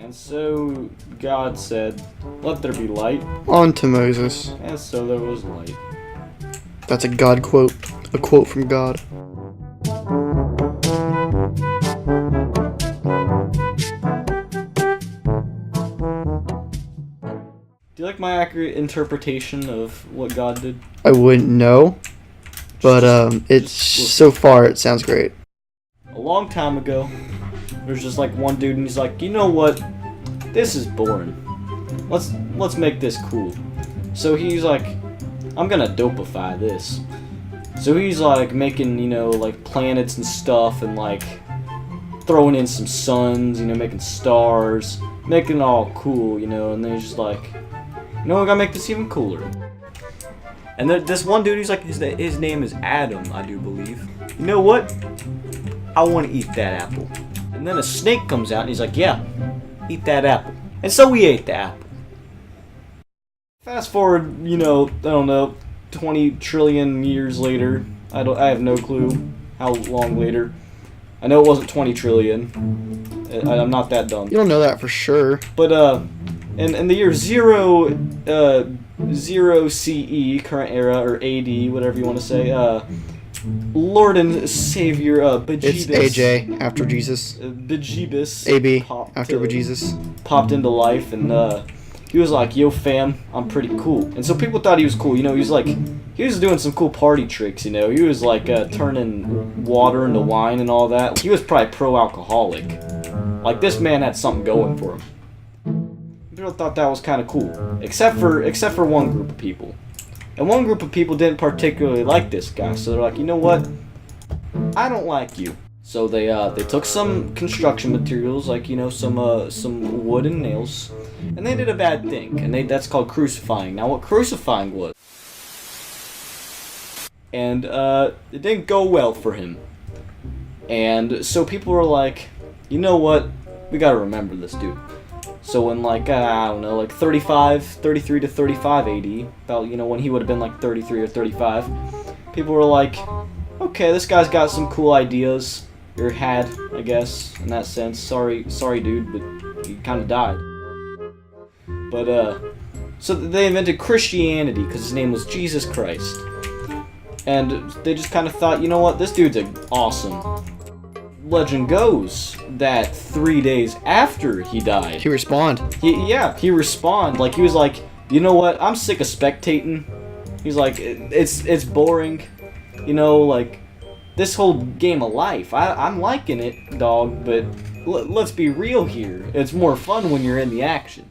And so God said, "Let there be light." On to Moses. And so there was light. That's a God quote. A quote from God. Do you like my accurate interpretation of what God did? I wouldn't know, but it's so far it sounds great. A long time ago, there's just like one dude, and he's like, you know what? This is boring. Let's make this cool. So he's like, I'm gonna dopify this. So he's like making, like planets and stuff, and like throwing in some suns, making stars, making it all cool, and then he's just like, we gotta make this even cooler. And then this one dude, he's like, his name is Adam, I do believe. You know what? I want to eat that apple. And then a snake comes out, and he's like, yeah, eat that apple. And so we ate the apple. Fast forward, I don't know, 20 trillion years later. I have no clue how long later. I know it wasn't 20 trillion. I'm not that dumb. You don't know that for sure. But in the year 0 CE, current era, or AD, whatever you want to say, Lord and Savior Bejeebus. It's AJ after Jesus. Bejeebus. AB after Jesus. Popped into life, and he was like, "Yo, fam, I'm pretty cool." And so people thought he was cool. He was doing some cool party tricks. He was like turning water into wine and all that. He was probably pro-alcoholic. Like, this man had something going for him. People thought that was kind of cool, except for one group of people. And one group of people didn't particularly like this guy, so they're like, you know what? I don't like you. So they took some construction materials, like some wood and nails, and they did a bad thing, and that's called crucifying. Now, what crucifying was, and it didn't go well for him. And so people were like, you know what? We gotta remember this dude. So in like 33 to 35 AD, about when he would have been like 33 or 35, people were like, okay, this guy's got some cool ideas, or had, I guess, in that sense. Sorry dude, but he kind of died. But so they invented Christianity because his name was Jesus Christ, and they just kind of thought, you know what, this dude's awesome. Legend goes that 3 days after he died, He respawned. he respawned. Like, he was like, you know what, I'm sick of spectating. He's like, it's boring, like this whole game of life. I'm liking it, dog, but let's be real here. It's more fun when you're in the action.